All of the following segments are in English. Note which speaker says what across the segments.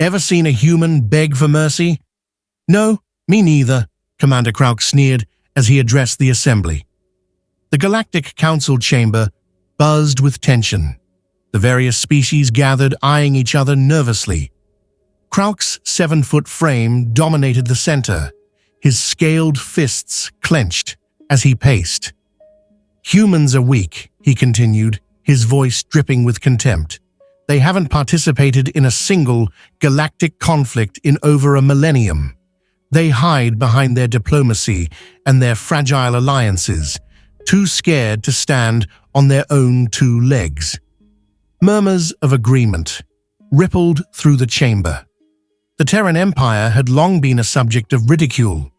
Speaker 1: Ever seen a human beg for mercy? No, me neither, Commander Krauk sneered as he addressed the assembly. The Galactic Council chamber buzzed with tension. The various species gathered, eyeing each other nervously. Krauk's 7-foot frame dominated the center, his scaled fists clenched as he paced. Humans are weak, he continued, his voice dripping with contempt. They haven't participated in a single galactic conflict in over a millennium. They hide behind their diplomacy and their fragile alliances, too scared to stand on their own 2 legs. Murmurs of agreement rippled through the chamber. The Terran Empire had long been a subject of ridicule,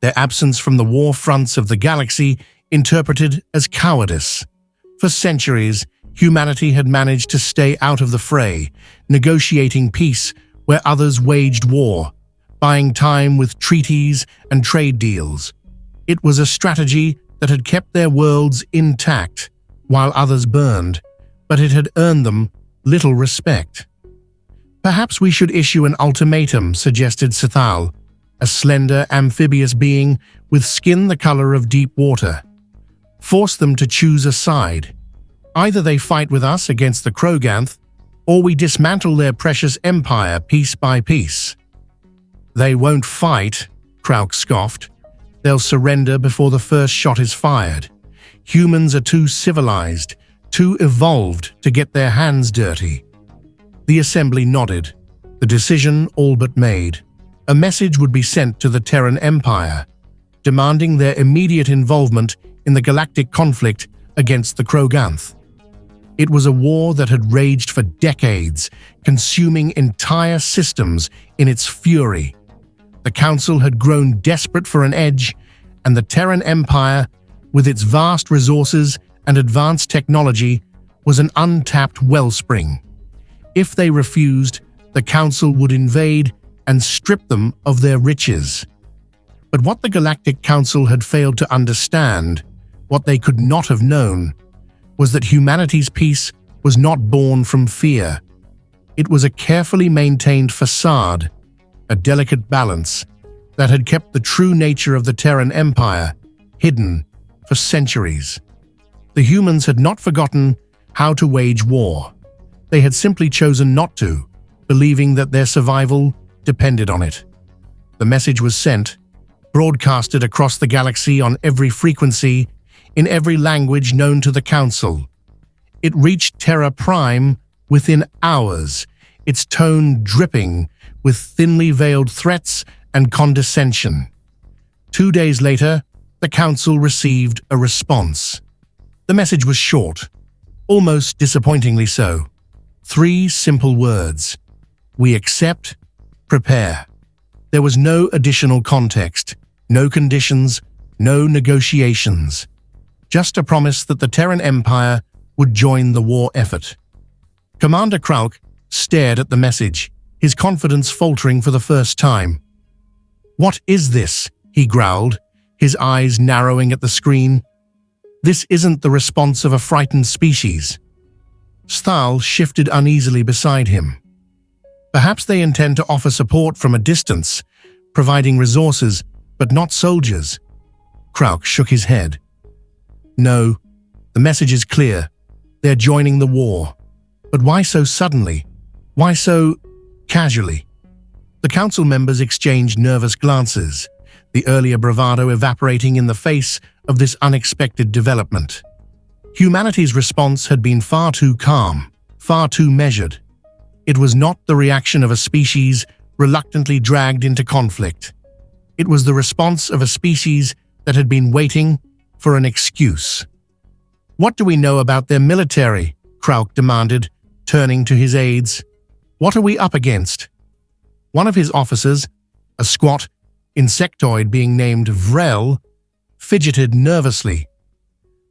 Speaker 1: their absence from the war fronts of the galaxy interpreted as cowardice. For centuries, humanity had managed to stay out of the fray, negotiating peace where others waged war, buying time with treaties and trade deals. It was a strategy that had kept their worlds intact while others burned, but it had earned them little respect. Perhaps we should issue an ultimatum, suggested Sithal, a slender, amphibious being with skin the color of deep water. Force them to choose a side. Either they fight with us against the Kroganth, or we dismantle their precious empire piece by piece. They won't fight, Krauk scoffed. They'll surrender before the first shot is fired. Humans are too civilized, too evolved to get their hands dirty. The assembly nodded, the decision all but made. A message would be sent to the Terran Empire, demanding their immediate involvement in the galactic conflict against the Kroganth. It was a war that had raged for decades, consuming entire systems in its fury. The Council had grown desperate for an edge, and the Terran Empire, with its vast resources and advanced technology, was an untapped wellspring. If they refused, the Council would invade and strip them of their riches. But what the Galactic Council had failed to understand, what they could not have known, was that humanity's peace was not born from fear. It was a carefully maintained facade, a delicate balance that had kept the true nature of the Terran Empire hidden for centuries. The humans had not forgotten how to wage war. They had simply chosen not to, believing that their survival depended on it. The message was sent, broadcasted across the galaxy on every frequency, in every language known to the Council. It reached Terra Prime within hours, its tone dripping with thinly veiled threats and condescension. 2 days later, the Council received a response. The message was short, almost disappointingly so. 3 simple words: we accept, prepare. There was no additional context, no conditions, no negotiations. Just a promise that the Terran Empire would join the war effort. Commander Krauk stared at the message, his confidence faltering for the first time. "What is this?" he growled, his eyes narrowing at the screen. "This isn't the response of a frightened species." Sthal shifted uneasily beside him. "Perhaps they intend to offer support from a distance, providing resources, but not soldiers." Krauk shook his head. "No, the message is clear. They're joining the war. But why so suddenly? Why so casually?" The council members exchanged nervous glances, the earlier bravado evaporating in the face of this unexpected development. Humanity's response had been far too calm, far too measured. It was not the reaction of a species reluctantly dragged into conflict. It was the response of a species that had been waiting for an excuse. "What do we know about their military?" Krauk demanded, turning to his aides. "What are we up against?" One of his officers, a squat insectoid being named Vrel, fidgeted nervously.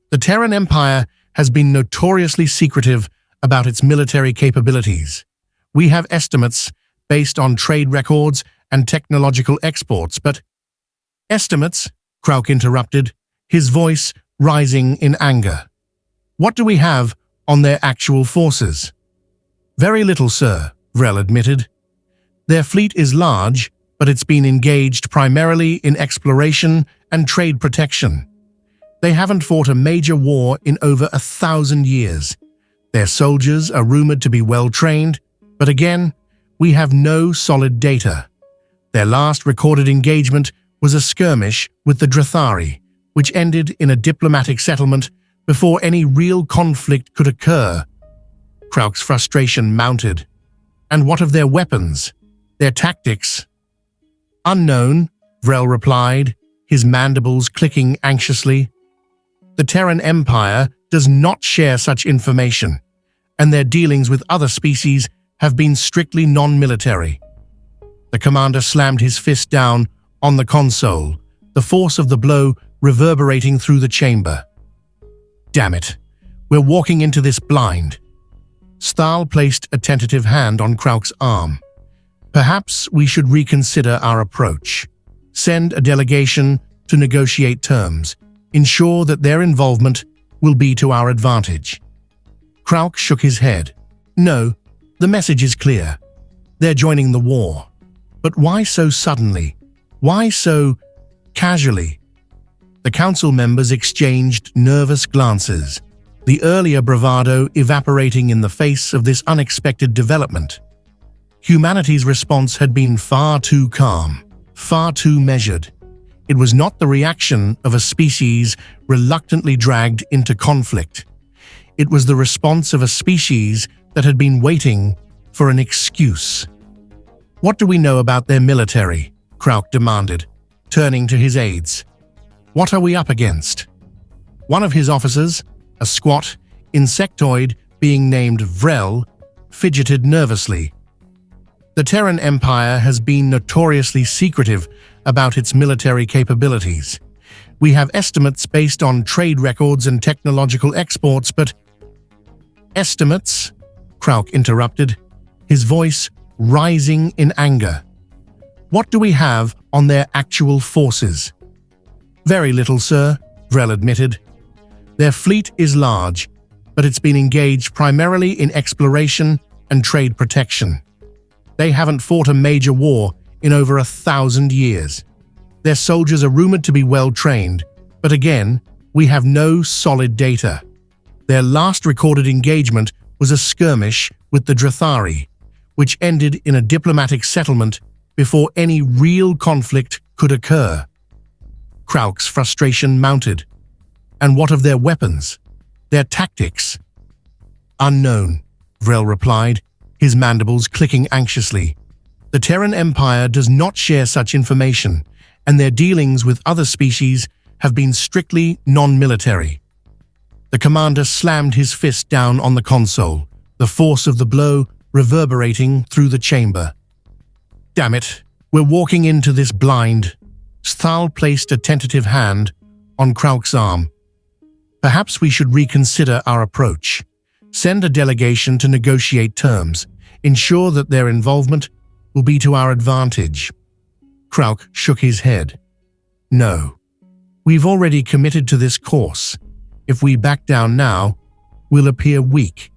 Speaker 1: "The Terran Empire has been notoriously secretive about its military capabilities. We have estimates based on trade records and technological exports, but—" "Estimates?" Krauk interrupted, his voice rising in anger. "What do we have on their actual forces?" "Very little, sir," Vrel admitted. Their fleet is large, but it's been engaged primarily in exploration and trade protection. They haven't fought a major war in over 1,000 years. Their soldiers are rumored to be well-trained, but again, we have no solid data. Their last recorded engagement was a skirmish with the Drathari, which ended in a diplomatic settlement before any real conflict could occur. Krauk's frustration mounted. And what of their weapons? Their tactics? Unknown, Vrel replied, his mandibles clicking anxiously. The Terran Empire does not share such information, and their dealings with other species have been strictly non-military. The commander slammed his fist down on the console, the force of the blow reverberating through the chamber. Damn it, we're walking into this blind. Stahl placed a tentative hand on Krauk's arm. Perhaps we should reconsider our approach. Send a delegation to negotiate terms. Ensure that their involvement will be to our advantage. Krauk shook his head. No, the message is clear. They're joining the war. But why so suddenly? Why so casually? The council members exchanged nervous glances, the earlier bravado evaporating in the face of this unexpected development. Humanity's response had been far too calm, far too measured. It was not the reaction of a species reluctantly dragged into conflict. It was the response of a species that had been waiting for an excuse. What do we know about their military? Krauk demanded, turning to his aides. What are we up against? One of his officers, a squat insectoid being named Vrel, fidgeted nervously. The Terran Empire has been notoriously secretive about its military capabilities. We have estimates based on trade records and technological exports, but… Estimates? Krauk interrupted, his voice rising in anger. What do we have on their actual forces? Very little, sir, Vrel admitted. Their fleet is large, but it's been engaged primarily in exploration and trade protection. They haven't fought a major war in over 1,000 years. Their soldiers are rumored to be well-trained, but again, we have no solid data. Their last recorded engagement was a skirmish with the Drathari, which ended in a diplomatic settlement before any real conflict could occur. Krauk's frustration mounted. And what of their weapons? Their tactics? Unknown, Vrel replied, his mandibles clicking anxiously. The Terran Empire does not share such information, and their dealings with other species have been strictly non-military. The commander slammed his fist down on the console, the force of the blow reverberating through the chamber. Damn it, we're walking into this blind. Stahl placed a tentative hand on Krauk's arm. Perhaps we should reconsider our approach. Send a delegation to negotiate terms. Ensure that their involvement will be to our advantage. Krauk shook his head. No. We've already committed to this course. If we back down now, we'll appear weak.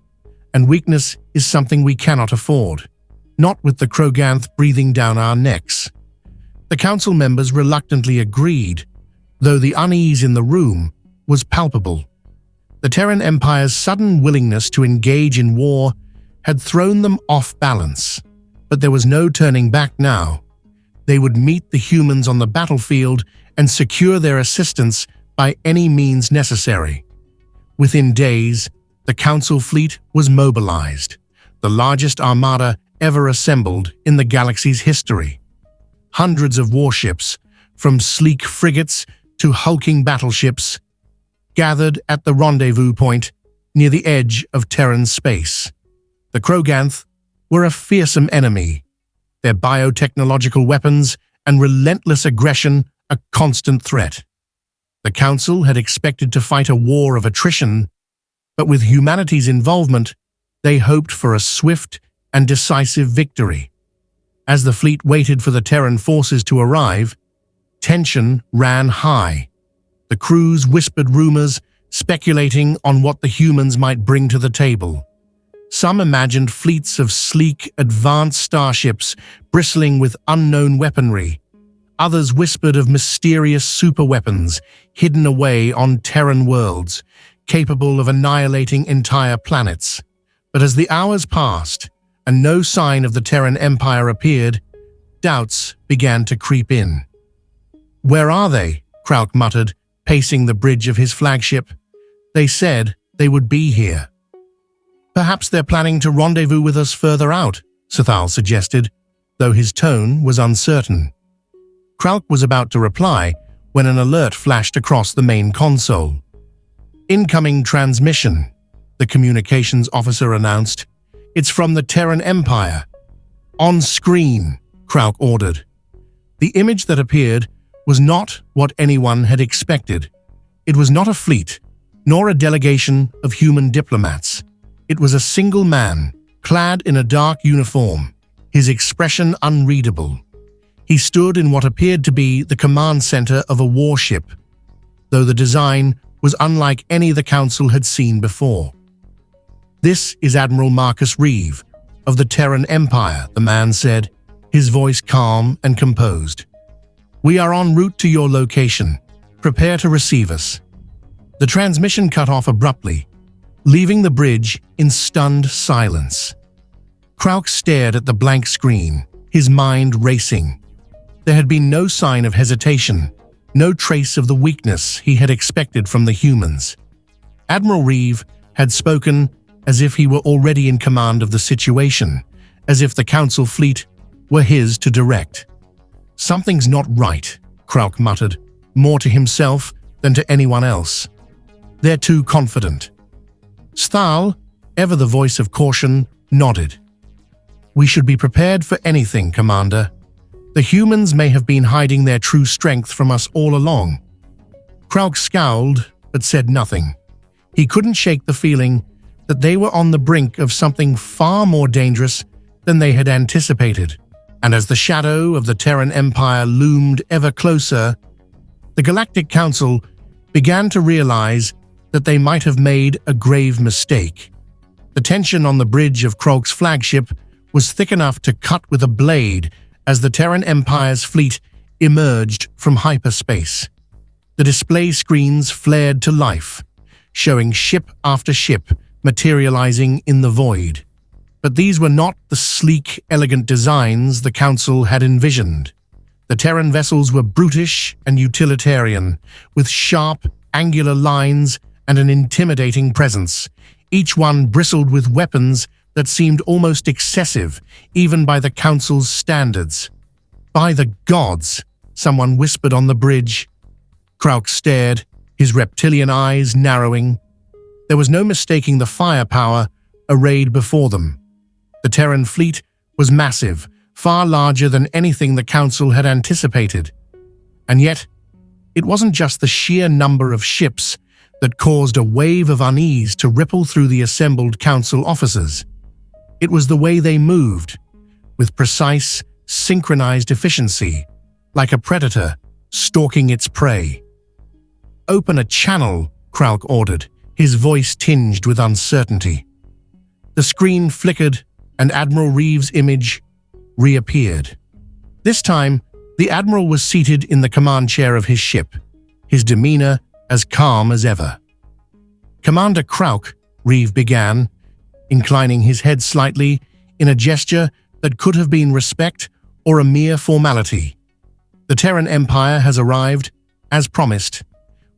Speaker 1: And weakness is something we cannot afford. Not with the Kroganth breathing down our necks. The council members reluctantly agreed, though the unease in the room was palpable. The Terran Empire's sudden willingness to engage in war had thrown them off balance, but there was no turning back now. They would meet the humans on the battlefield and secure their assistance by any means necessary. Within days, the Council fleet was mobilized, the largest armada ever assembled in the galaxy's history. Hundreds of warships, from sleek frigates to hulking battleships, gathered at the rendezvous point near the edge of Terran space. The Kroganth were a fearsome enemy, their biotechnological weapons and relentless aggression a constant threat. The Council had expected to fight a war of attrition, but with humanity's involvement, they hoped for a swift and decisive victory. As the fleet waited for the Terran forces to arrive, tension ran high. The crews whispered rumors, speculating on what the humans might bring to the table. Some imagined fleets of sleek, advanced starships bristling with unknown weaponry. Others whispered of mysterious superweapons hidden away on Terran worlds, capable of annihilating entire planets. But as the hours passed and no sign of the Terran Empire appeared, doubts began to creep in. "Where are they?" Krauk muttered, pacing the bridge of his flagship. "They said they would be here." "Perhaps they're planning to rendezvous with us further out," Sathal suggested, though his tone was uncertain. Krauk was about to reply when an alert flashed across the main console. "Incoming transmission," the communications officer announced. "It's from the Terran Empire." "On screen," Krauk ordered. The image that appeared was not what anyone had expected. It was not a fleet, nor a delegation of human diplomats. It was a single man, clad in a dark uniform, his expression unreadable. He stood in what appeared to be the command center of a warship, though the design was unlike any the Council had seen before. "This is Admiral Marcus Reeve, of the Terran Empire," the man said, his voice calm and composed. "We are en route to your location. Prepare to receive us." The transmission cut off abruptly, leaving the bridge in stunned silence. Krauk stared at the blank screen, his mind racing. There had been no sign of hesitation, no trace of the weakness he had expected from the humans. Admiral Reeve had spoken as if he were already in command of the situation, as if the Council fleet were his to direct. "Something's not right," Krauk muttered, more to himself than to anyone else. "They're too confident." Sthal, ever the voice of caution, nodded. "We should be prepared for anything, Commander. The humans may have been hiding their true strength from us all along." Krauk scowled, but said nothing. He couldn't shake the feeling that they were on the brink of something far more dangerous than they had anticipated. And as the shadow of the Terran Empire loomed ever closer, the Galactic Council began to realize that they might have made a grave mistake. The tension on the bridge of Krog's flagship was thick enough to cut with a blade as the Terran Empire's fleet emerged from hyperspace. The display screens flared to life, showing ship after ship materializing in the void. But these were not the sleek, elegant designs the Council had envisioned. The Terran vessels were brutish and utilitarian, with sharp, angular lines and an intimidating presence. Each one bristled with weapons that seemed almost excessive, even by the Council's standards. "By the gods," someone whispered on the bridge. Krauk stared, his reptilian eyes narrowing. There was no mistaking the firepower arrayed before them. The Terran fleet was massive, far larger than anything the Council had anticipated. And yet, it wasn't just the sheer number of ships that caused a wave of unease to ripple through the assembled Council officers. It was the way they moved, with precise, synchronized efficiency, like a predator stalking its prey. "Open a channel," Krauk ordered, his voice tinged with uncertainty. The screen flickered, and Admiral Reeve's image reappeared. This time, the Admiral was seated in the command chair of his ship, his demeanor as calm as ever. "Commander Krauk," Reeve began, inclining his head slightly in a gesture that could have been respect or a mere formality. "The Terran Empire has arrived, as promised.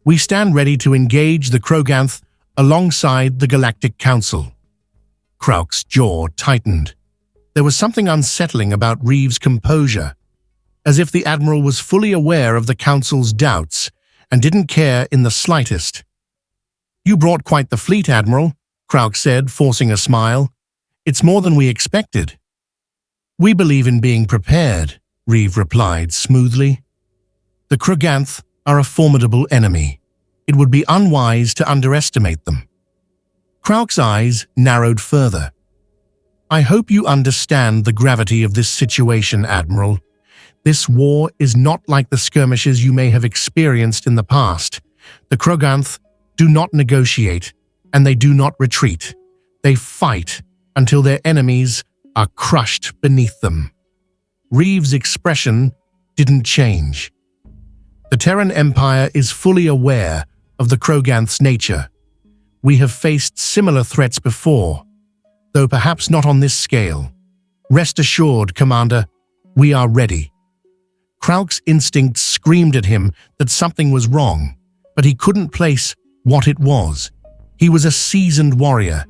Speaker 1: We stand ready to engage the Kroganth alongside the Galactic Council." Krauk's jaw tightened. There was something unsettling about Reeve's composure, as if the Admiral was fully aware of the Council's doubts and didn't care in the slightest. "You brought quite the fleet, Admiral," Krauk said, forcing a smile. "It's more than we expected." "We believe in being prepared," Reeve replied smoothly. "The Kroganth are a formidable enemy. It would be unwise to underestimate them." Krauk's eyes narrowed further. "I hope you understand the gravity of this situation, Admiral. This war is not like the skirmishes you may have experienced in the past. The Kroganth do not negotiate, and they do not retreat. They fight, until their enemies are crushed beneath them. Reeves' expression didn't change. The Terran Empire is fully aware of the Kroganth's nature. We have faced similar threats before, though perhaps not on this scale. Rest assured, Commander, we are ready. Krauk's instinct screamed at him that something was wrong, but he couldn't place what it was. He was a seasoned warrior,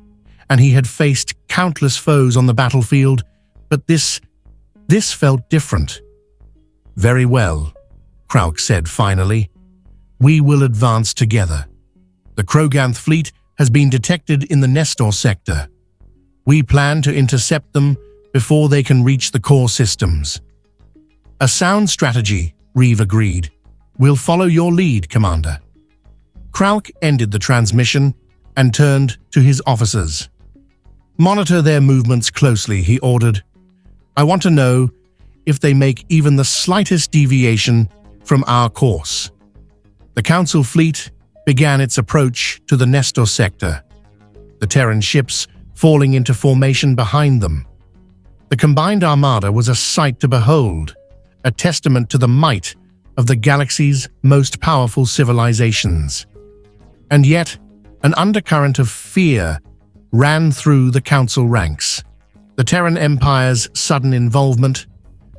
Speaker 1: and he had faced countless foes on the battlefield, but this felt different. Very well, Krauk said finally. We will advance together. The Kroganth fleet has been detected in the Nestor sector. We plan to intercept them before they can reach the core systems. A sound strategy, Reeve agreed. We'll follow your lead, Commander. Krauk ended the transmission and turned to his officers. Monitor their movements closely, he ordered. I want to know if they make even the slightest deviation from our course. The Council fleet began its approach to the Nestor sector, the Terran ships falling into formation behind them. The combined armada was a sight to behold, a testament to the might of the galaxy's most powerful civilizations. And yet, an undercurrent of fear ran through the Council ranks. The Terran Empire's sudden involvement,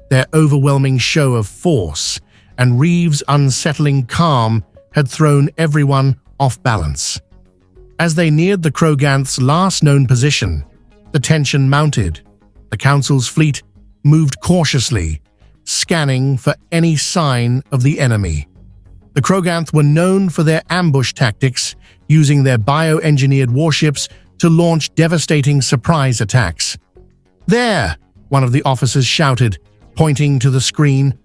Speaker 1: their overwhelming show of force, and Reeves' unsettling calm had thrown everyone off balance. As they neared the Kroganth's last known position, the tension mounted. The Council's fleet moved cautiously, scanning for any sign of the enemy. The Kroganth were known for their ambush tactics, using their bioengineered warships to launch devastating surprise attacks. There, one of the officers shouted, pointing to the screen.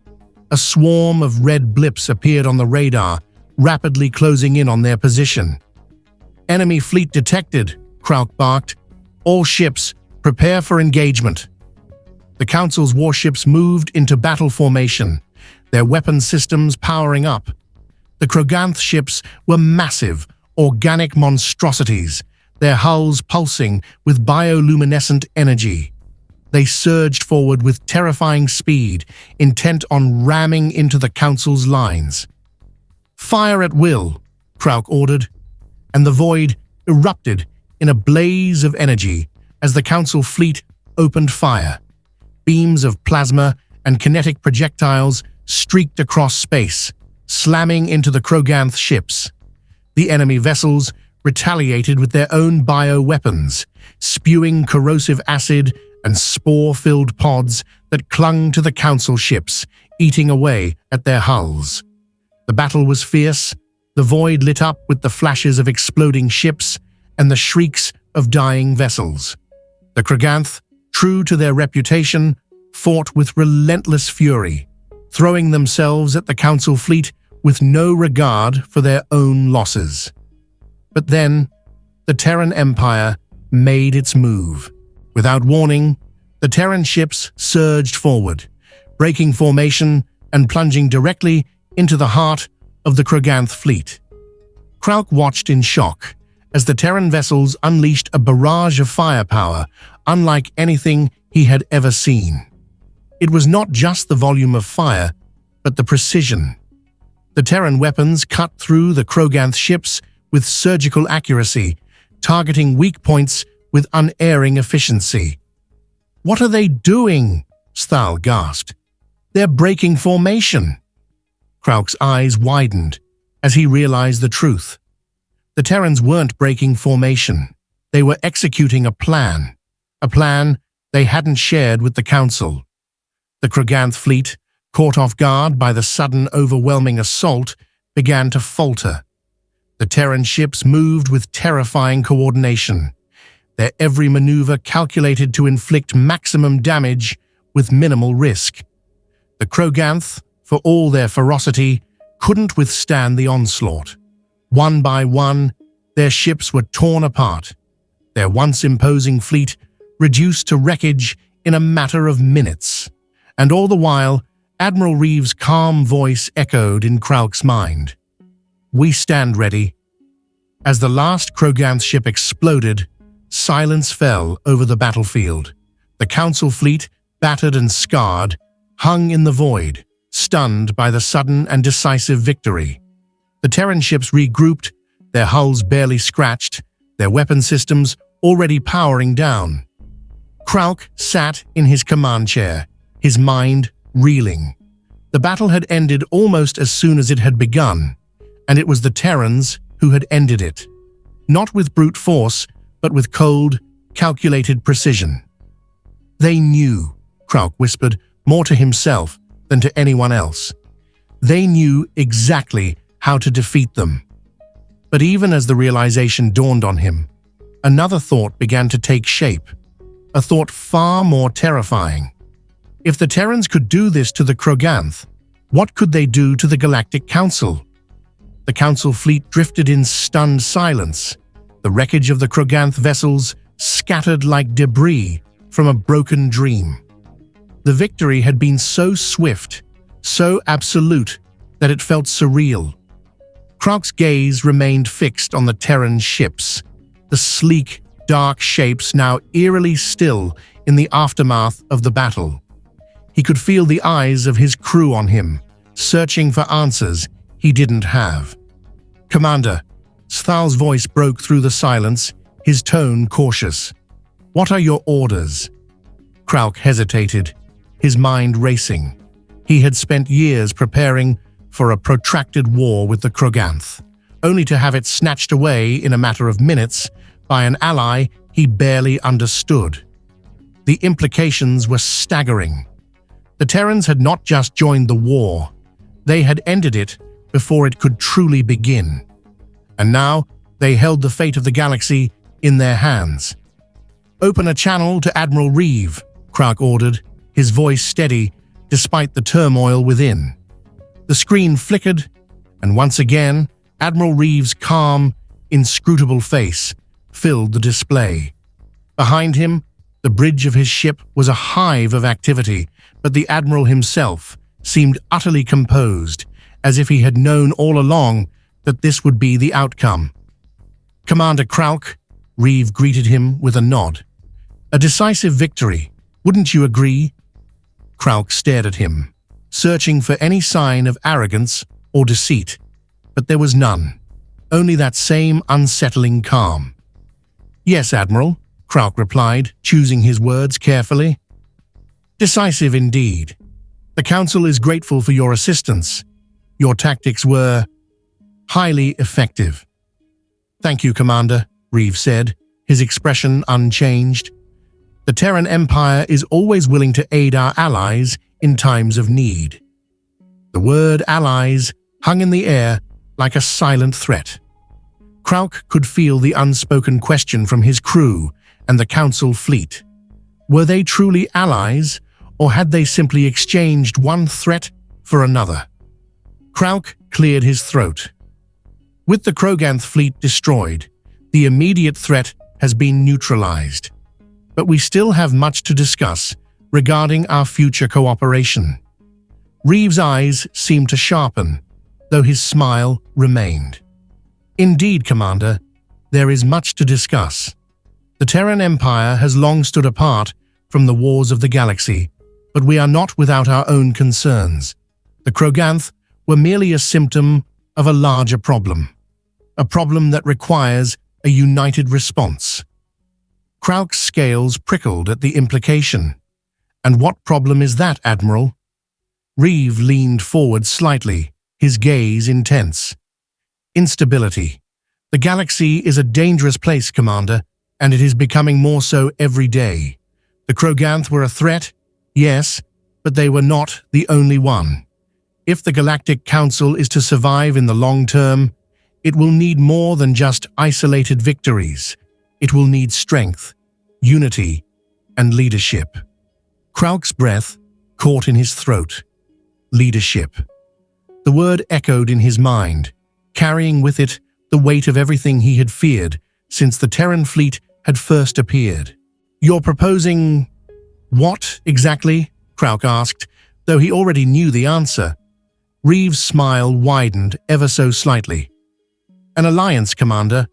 Speaker 1: A swarm of red blips appeared on the radar, rapidly closing in on their position. Enemy fleet detected, Krauk barked. All ships, prepare for engagement. The Council's warships moved into battle formation, their weapon systems powering up. The Kroganth ships were massive, organic monstrosities, their hulls pulsing with bioluminescent energy. They surged forward with terrifying speed, intent on ramming into the Council's lines. Fire at will, Krauk ordered, and the void erupted in a blaze of energy as the Council fleet opened fire. Beams of plasma and kinetic projectiles streaked across space, slamming into the Kroganth ships. The enemy vessels retaliated with their own bioweapons, spewing corrosive acid and spore-filled pods that clung to the Council ships, eating away at their hulls. The battle was fierce, the void lit up with the flashes of exploding ships and the shrieks of dying vessels. The Kroganth, true to their reputation, fought with relentless fury, throwing themselves at the Council fleet with no regard for their own losses. But then, the Terran Empire made its move. Without warning, the Terran ships surged forward, breaking formation and plunging directly into the heart of the Kroganth fleet. Krauk watched in shock as the Terran vessels unleashed a barrage of firepower unlike anything he had ever seen. It was not just the volume of fire, but the precision. The Terran weapons cut through the Kroganth ships with surgical accuracy, targeting weak points with unerring efficiency. "What are they doing?" Sthal gasped. "They're breaking formation." Krauk's eyes widened as he realized the truth. The Terrans weren't breaking formation. They were executing a plan they hadn't shared with the Council. The Kroganth fleet, caught off guard by the sudden overwhelming assault, began to falter. The Terran ships moved with terrifying coordination, their every maneuver calculated to inflict maximum damage with minimal risk. The Kroganth, for all their ferocity, couldn't withstand the onslaught. One by one, their ships were torn apart, their once imposing fleet reduced to wreckage in a matter of minutes. And all the while, Admiral Reeves' calm voice echoed in Krauk's mind. "We stand ready." As the last Kroganth ship exploded, silence fell over the battlefield. The Council fleet, battered and scarred, hung in the void, stunned by the sudden and decisive victory. The Terran ships regrouped, their hulls barely scratched, their weapon systems already powering down. Krauk sat in his command chair, his mind reeling. The battle had ended almost as soon as it had begun, and it was the Terrans who had ended it. Not with brute force, but with cold, calculated precision. They knew, Krauk whispered, more to himself than to anyone else. They knew exactly how to defeat them. But even as the realization dawned on him, another thought began to take shape, a thought far more terrifying. If the Terrans could do this to the Kroganth, what could they do to the Galactic Council? The Council fleet drifted in stunned silence, the wreckage of the Kroganth vessels scattered like debris from a broken dream. The victory had been so swift, so absolute, that it felt surreal. Krauk's gaze remained fixed on the Terran ships, the sleek, dark shapes now eerily still in the aftermath of the battle. He could feel the eyes of his crew on him, searching for answers he didn't have. "Commander," Sthal's voice broke through the silence, his tone cautious. "What are your orders?" Krauk hesitated, his mind racing. He had spent years preparing for a protracted war with the Kroganth, only to have it snatched away in a matter of minutes by an ally he barely understood. The implications were staggering. The Terrans had not just joined the war, they had ended it before it could truly begin. And now they held the fate of the galaxy in their hands. "Open a channel to Admiral Reeve," Krauk ordered, his voice steady despite the turmoil within. The screen flickered, and once again, Admiral Reeve's calm, inscrutable face filled the display. Behind him, the bridge of his ship was a hive of activity, but the Admiral himself seemed utterly composed, as if he had known all along that this would be the outcome. "Commander Krauk," Reeve greeted him with a nod. "A decisive victory, wouldn't you agree?" Krauk stared at him, searching for any sign of arrogance or deceit, but there was none, only that same unsettling calm. "Yes, Admiral," Krauk replied, choosing his words carefully. "Decisive indeed. The Council is grateful for your assistance. Your tactics were highly effective." "Thank you, Commander," Reeve said, his expression unchanged. "The Terran Empire is always willing to aid our allies in times of need." The word allies hung in the air like a silent threat. Krauk could feel the unspoken question from his crew and the Council fleet. Were they truly allies, or had they simply exchanged one threat for another? Krauk cleared his throat. With the Kroganth fleet destroyed, the immediate threat has been neutralized. But we still have much to discuss regarding our future cooperation. Reeve's eyes seemed to sharpen, though his smile remained. "Indeed, Commander, there is much to discuss. The Terran Empire has long stood apart from the wars of the galaxy, but we are not without our own concerns. The Kroganth were merely a symptom of a larger problem, a problem that requires a united response." Krauk's scales prickled at the implication. "And what problem is that, Admiral?" Reeve leaned forward slightly, his gaze intense. "Instability. The galaxy is a dangerous place, Commander, and it is becoming more so every day. The Kroganth were a threat, yes, but they were not the only one. If the Galactic Council is to survive in the long term, it will need more than just isolated victories. It will need strength, unity, and leadership." Krauk's breath caught in his throat. Leadership. The word echoed in his mind, carrying with it the weight of everything he had feared since the Terran fleet had first appeared. "You're proposing what, exactly?" Krauk asked, though he already knew the answer. Reeve's smile widened ever so slightly. "An alliance, Commander.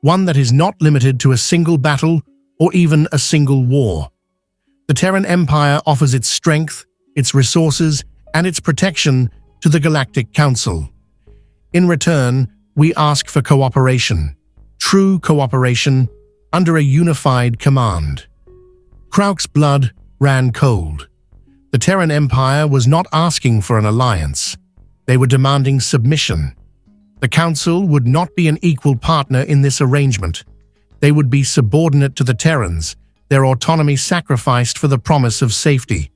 Speaker 1: one that is not limited to a single battle or even a single war. The Terran Empire offers its strength, its resources, and its protection to the Galactic Council. In return, we ask for cooperation, true cooperation, under a unified command. Krauk's blood ran cold. The Terran Empire was not asking for an alliance. They were demanding submission. The Council would not be an equal partner in this arrangement. They would be subordinate to the Terrans, their autonomy sacrificed for the promise of safety.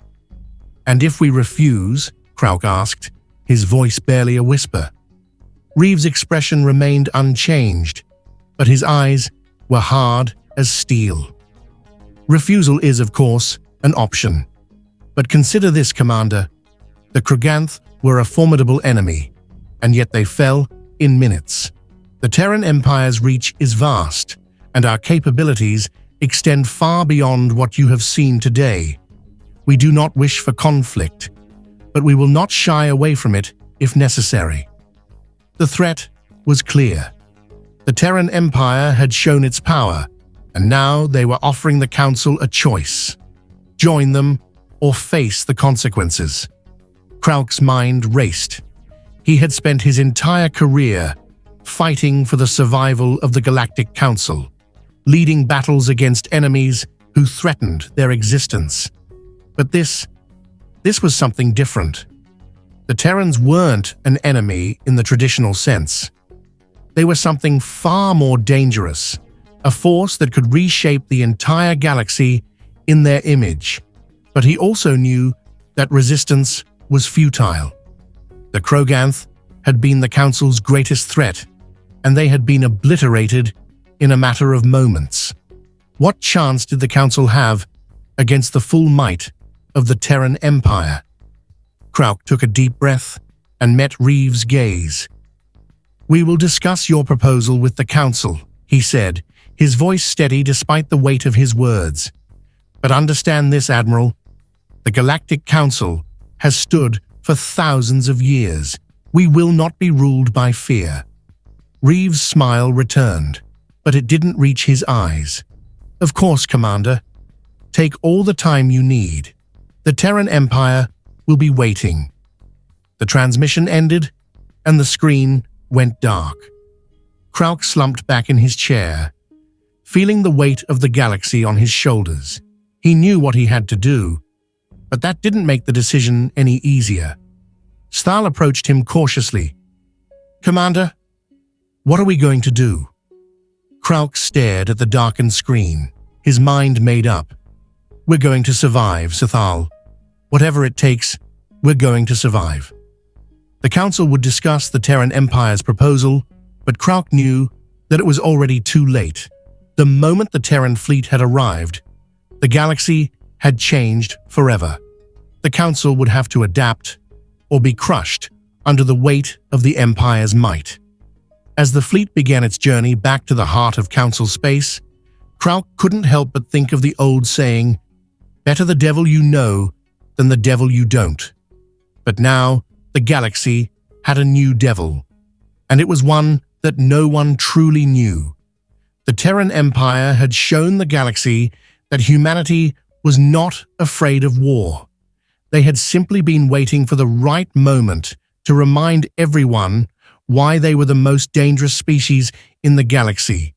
Speaker 1: "And if we refuse?" Krauk asked, his voice barely a whisper. Reeves' expression remained unchanged, but his eyes were hard as steel. Refusal is, of course, an option. But consider this, Commander. The Kroganth were a formidable enemy, and yet they fell in minutes. The Terran Empire's reach is vast, and our capabilities extend far beyond what you have seen today. We do not wish for conflict, but we will not shy away from it if necessary. The threat was clear. The Terran Empire had shown its power, and now they were offering the Council a choice: join them or face the consequences. Krauk's mind raced. He had spent his entire career fighting for the survival of the Galactic Council, leading battles against enemies who threatened their existence. But this was something different. The Terrans weren't an enemy in the traditional sense. They were something far more dangerous, a force that could reshape the entire galaxy in their image. But he also knew that resistance was futile. The Kroganth had been the Council's greatest threat, and they had been obliterated in a matter of moments. What chance did the Council have against the full might of the Terran Empire? Krauk took a deep breath and met Reeves' gaze. "We will discuss your proposal with the Council," he said, his voice steady despite the weight of his words. "But understand this, Admiral. The Galactic Council has stood for thousands of years. We will not be ruled by fear." Reeves' smile returned, but it didn't reach his eyes. "Of course, Commander. Take all the time you need. The Terran Empire will be waiting." The transmission ended, and the screen went dark. Krauk slumped back in his chair, feeling the weight of the galaxy on his shoulders. He knew what he had to do, but that didn't make the decision any easier. Stahl approached him cautiously. "Commander, what are we going to do?" Krauk stared at the darkened screen, his mind made up. "We're going to survive, Sithal. Whatever it takes, we're going to survive." The Council would discuss the Terran Empire's proposal, but Krauk knew that it was already too late. The moment the Terran fleet had arrived, the galaxy had changed forever. The Council would have to adapt or be crushed under the weight of the Empire's might. As the fleet began its journey back to the heart of Council space, Krauk couldn't help but think of the old saying, "Better the devil you know than the devil you don't." But now, the galaxy had a new devil, and it was one that no one truly knew. The Terran Empire had shown the galaxy that humanity was not afraid of war. They had simply been waiting for the right moment to remind everyone why they were the most dangerous species in the galaxy.